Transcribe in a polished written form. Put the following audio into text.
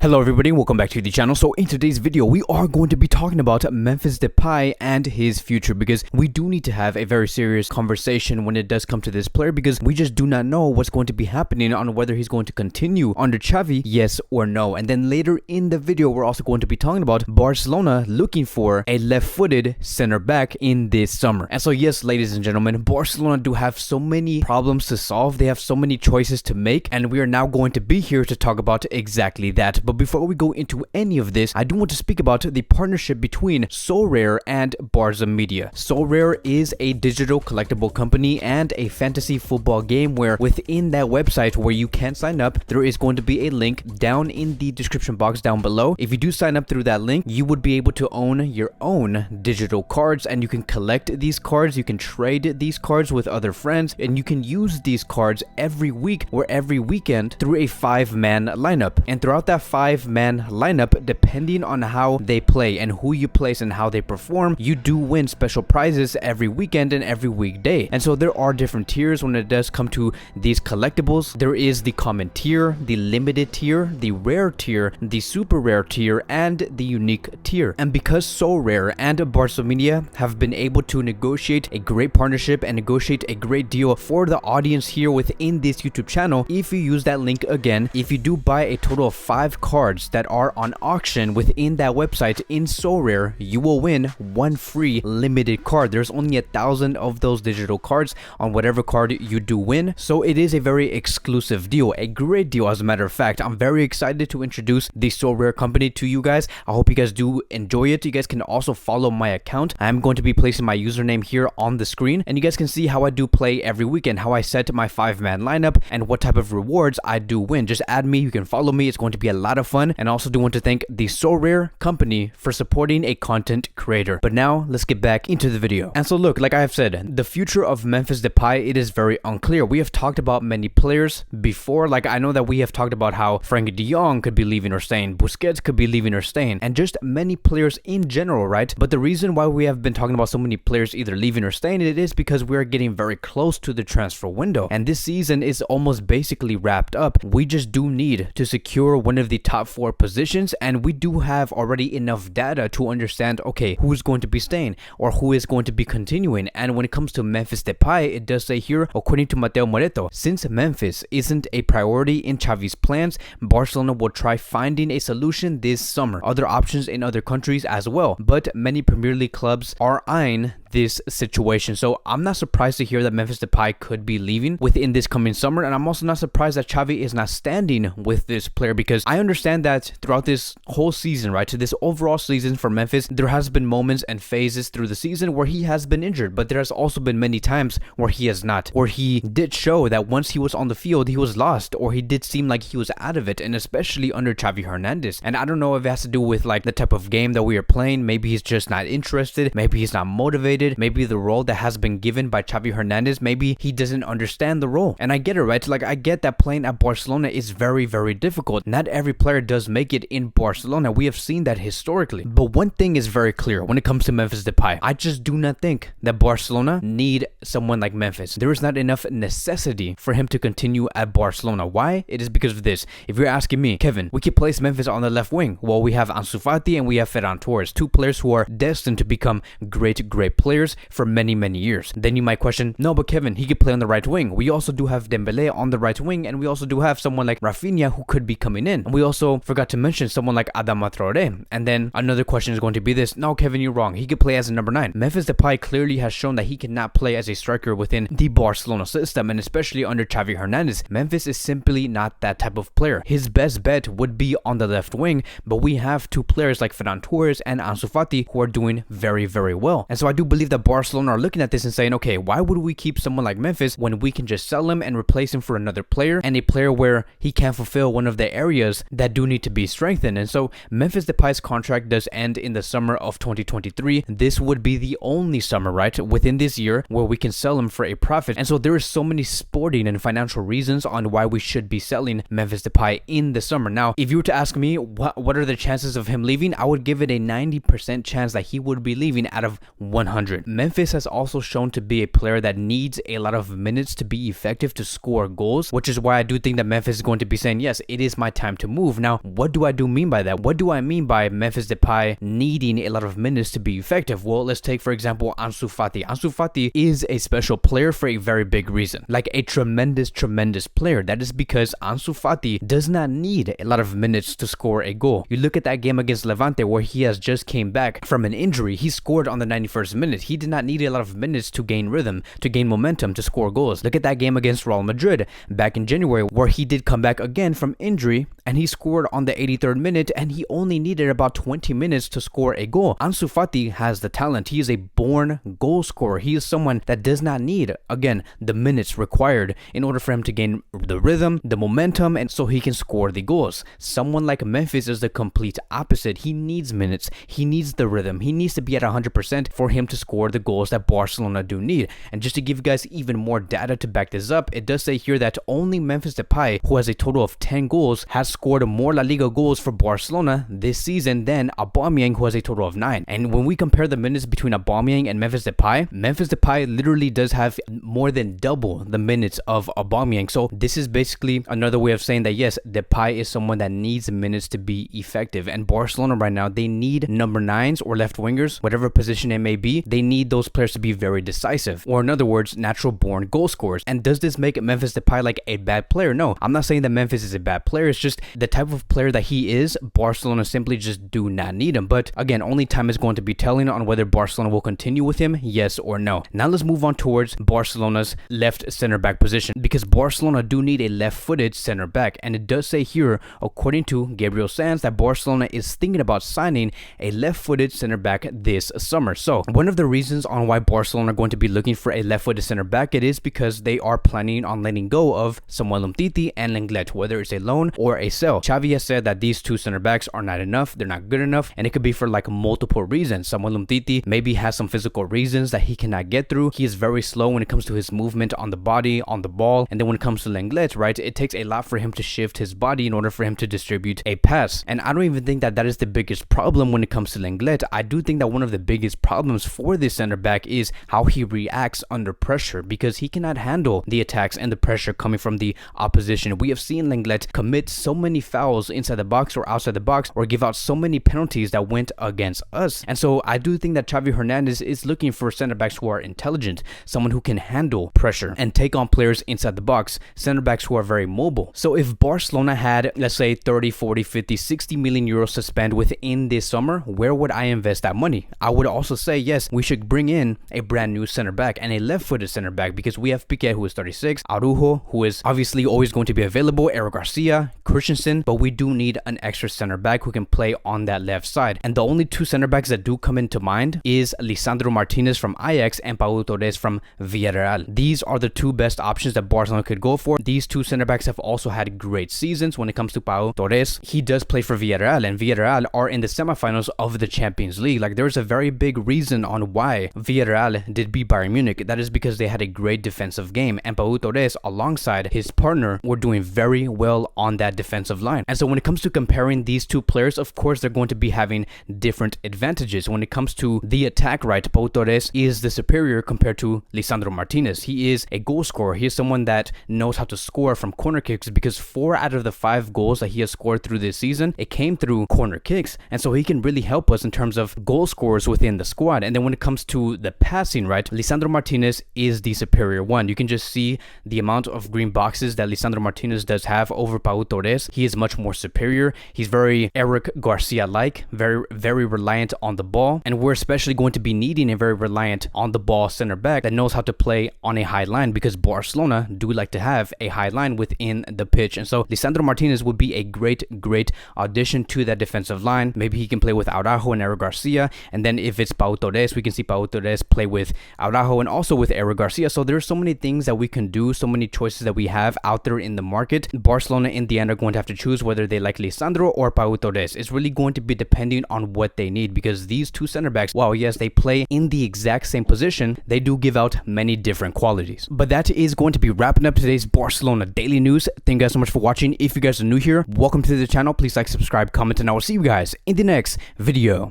Hello everybody, welcome back to the channel. So in today's video, we are going to be talking about Memphis Depay and his future, because we do need to have a very serious conversation when it does come to this player, because we just do not know what's going to be happening on whether he's going to continue under Xavi, yes or no. And then later in the video, we're also going to be talking about Barcelona looking for a left-footed center back in this summer. And so yes, ladies and gentlemen, Barcelona do have so many problems to solve. They have so many choices to make, and we are now going to be here to talk about exactly that. But before we go into any of this, I do want to speak about the partnership between Sorare and Barca Media. Sorare is a digital collectible company and a fantasy football game where within that website where you can sign up, there is going to be a link down in the description box down below. If you do sign up through that link, you would be able to own your own digital cards, and you can collect these cards, you can trade these cards with other friends, and you can use these cards every week or every weekend through a 5-man lineup. And throughout that 5-man lineup, depending on how they play and who you place and how they perform, you do win special prizes every weekend and every weekday. And so there are different tiers when it does come to these collectibles. There is the common tier, the limited tier, the rare tier, the super rare tier, and the unique tier. And because Sorare and Barca Media have been able to negotiate a great partnership and negotiate a great deal for the audience here within this YouTube channel, if you use that link again, if you do buy a total of 5 cards that are on auction within that website in Sorare, you will win one free limited card. There's only 1,000 of those digital cards on whatever card you do win, so it is a very exclusive deal, a great deal as a matter of fact. I'm very excited to introduce the Sorare company to you guys. I hope you guys do enjoy it. You guys can also follow my account. I'm going to be placing my username here on the screen, and you guys can see how I do play every weekend, how I set my 5-man lineup, and what type of rewards I do win. Just add me, you can follow me. It's going to be a lot of fun. And I also do want to thank the Sorare company for supporting a content creator. But now let's get back into the video. And so look, like I have said, the future of Memphis Depay, it is very unclear. We have talked about many players before. Like I know that we have talked about how Frankie de Jong could be leaving or staying, Busquets could be leaving or staying, and just many players in general, right? But the reason why we have been talking about so many players either leaving or staying, it is because we are getting very close to the transfer window, and this season is almost basically wrapped up. We just do need to secure one of the top 4 positions, and we do have already enough data to understand, okay, who's going to be staying or who is going to be continuing. And when it comes to Memphis Depay, it does say here, according to Mateo Moreto, since Memphis isn't a priority in Xavi's plans, Barcelona will try finding a solution this summer. Other options in other countries as well, but many Premier League clubs are eyeing this situation. So I'm not surprised to hear that Memphis Depay could be leaving within this coming summer, and I'm also not surprised that Xavi is not standing with this player, because I understand that throughout this whole season, right, to this overall season for Memphis, there has been moments and phases through the season where he has been injured, but there has also been many times where he has not, or he did show that once he was on the field he was lost, or he did seem like he was out of it, and especially under Xavi Hernández. And I don't know if it has to do with like the type of game that we are playing. Maybe he's just not interested, maybe he's not motivated, maybe the role that has been given by Xavi Hernández, maybe he doesn't understand the role. And I get it, right? Like I get that playing at Barcelona is very, very difficult. Not every player does make it in Barcelona. We have seen that historically. But one thing is very clear when it comes to Memphis Depay. I just do not think that Barcelona need someone like Memphis. There is not enough necessity for him to continue at Barcelona. Why? It is because of this. If you're asking me, Kevin, we could place Memphis on the left wing. Well, we have Ansu Fati and we have Ferran Torres, 2 players who are destined to become great players for many years. Then you might question, no, but Kevin, he could play on the right wing. We also do have Dembele on the right wing, and we also do have someone like Rafinha who could be coming in. And we also forgot to mention someone like Adama Traoré. And then another question is going to be this, no, Kevin, you're wrong. He could play as a number 9. Memphis Depay clearly has shown that he cannot play as a striker within the Barcelona system, and especially under Xavi Hernández. Memphis is simply not that type of player. His best bet would be on the left wing, but we have 2 players like Ferran Torres and Ansu Fati who are doing very well. And so I do believe that Barcelona are looking at this and saying, okay, why would we keep someone like Memphis when we can just sell him and replace him for another player, and a player where he can fulfill one of the areas that do need to be strengthened. And so Memphis Depay's contract does end in the summer of 2023. This would be the only summer, right, within this year where we can sell him for a profit. And so there is so many sporting and financial reasons on why we should be selling Memphis Depay in the summer. Now, if you were to ask me what are the chances of him leaving, I would give it a 90% chance that he would be leaving out of 100 100. Memphis has also shown to be a player that needs a lot of minutes to be effective to score goals, which is why I do think that Memphis is going to be saying, yes, it is my time to move. Now, what do I mean by that? What do I mean by Memphis Depay needing a lot of minutes to be effective? Well, let's take, for example, Ansu Fati. Ansu Fati is a special player for a very big reason. Like a tremendous player. That is because Ansu Fati does not need a lot of minutes to score a goal. You look at that game against Levante where he has just came back from an injury. He scored on the 91st minute. He did not need a lot of minutes to gain rhythm, to gain momentum, to score goals. Look at that game against Real Madrid back in January where he did come back again from injury and he scored on the 83rd minute and he only needed about 20 minutes to score a goal. Ansu Fati has the talent. He is a born goal scorer. He is someone that does not need, again, the minutes required in order for him to gain the rhythm, the momentum, and so he can score the goals. Someone like Memphis is the complete opposite. He needs minutes. He needs the rhythm. He needs to be at 100% for him to score the goals that Barcelona do need. And just to give you guys even more data to back this up, it does say here that only Memphis Depay, who has a total of 10 goals, has scored more La Liga goals for Barcelona this season than Aubameyang, who has a total of 9. And when we compare the minutes between Aubameyang and Memphis Depay literally does have more than double the minutes of Aubameyang. So this is basically another way of saying that yes, Depay is someone that needs minutes to be effective. And Barcelona right now, they need number 9s or left wingers, whatever position it may be. They need those players to be very decisive, or in other words, natural born goal scorers. And does this make Memphis Depay like a bad player? No, I'm not saying that Memphis is a bad player. It's just the type of player that he is, Barcelona simply just do not need him. But again, only time is going to be telling on whether Barcelona will continue with him, yes or no. Now let's move on towards Barcelona's left center back position, because Barcelona do need a left-footed center back. And it does say here, according to Gabriel Sanz, that Barcelona is thinking about signing a left-footed center back this summer. So one of the reasons on why Barcelona are going to be looking for a left-footed center back, it is because they are planning on letting go of Samuel Umtiti and Lenglet, whether it's a loan or a sell. Xavi has said that these two center backs are not enough, they're not good enough, and it could be for like multiple reasons. Samuel Umtiti maybe has some physical reasons that he cannot get through. He is very slow when it comes to his movement on the body, on the ball. And then when it comes to Lenglet, right, it takes a lot for him to shift his body in order for him to distribute a pass. And I don't even think that that is the biggest problem when it comes to Lenglet. I do think that one of the biggest problems for this center back is how he reacts under pressure, because he cannot handle the attacks and the pressure coming from the opposition. We have seen Lenglet commit so many fouls inside the box or outside the box, or give out so many penalties that went against us. And so I do think that Xavi Hernández is looking for center backs who are intelligent, someone who can handle pressure and take on players inside the box, center backs who are very mobile. So if Barcelona had, let's say, 30, 40, 50, 60 million euros to spend within this summer, where would I invest that money? I would also say, yes, we should bring in a brand new center back and a left-footed center back, because we have Piqué, who is 36, Araujo, who is obviously always going to be available, Eric Garcia, Christensen, but we do need an extra center back who can play on that left side. And the only two center backs that do come into mind is Lisandro Martinez from Ajax and Pau Torres from Villarreal. These are the two best options that Barcelona could go for. These two center backs have also had great seasons. When it comes to Pau Torres, he does play for Villarreal, and Villarreal are in the semifinals of the Champions League. Like, there's a very big reason on why Villarreal did beat Bayern Munich. That is because they had a great defensive game, and Pau Torres, alongside his partner, were doing very well on that defensive line. And so when it comes to comparing these two players, of course, they're going to be having different advantages. When it comes to the attack, right, Pau Torres is the superior compared to Lisandro Martinez. He is a goal scorer. He is someone that knows how to score from corner kicks, because 4 out of the 5 goals that he has scored through this season, it came through corner kicks. And so he can really help us in terms of goal scorers within the squad. And then when it comes to the passing, right, Lisandro Martinez is the superior one. You can just see the amount of green boxes that Lisandro Martinez does have over Pau Torres. He is much more superior. He's very Eric Garcia-like, very reliant on the ball. And we're especially going to be needing a very reliant on the ball center back that knows how to play on a high line, because Barcelona do like to have a high line within the pitch. And so Lisandro Martinez would be a great addition to that defensive line. Maybe he can play with Araujo and Eric Garcia. And then if it's Pau Torres, we can see Pau Torres play with Araujo and also with Eric Garcia. So there's so many things that we can do, so many choices that we have out there in the market. Barcelona in the end are going to have to choose whether they like Lisandro or Pau Torres. It's really going to be depending on what they need, because these two center backs, while yes, they play in the exact same position, they do give out many different qualities. But that is going to be wrapping up today's Barcelona Daily News. Thank you guys so much for watching. If you guys are new here, welcome to the channel. Please like, subscribe, comment, and I will see you guys in the next video.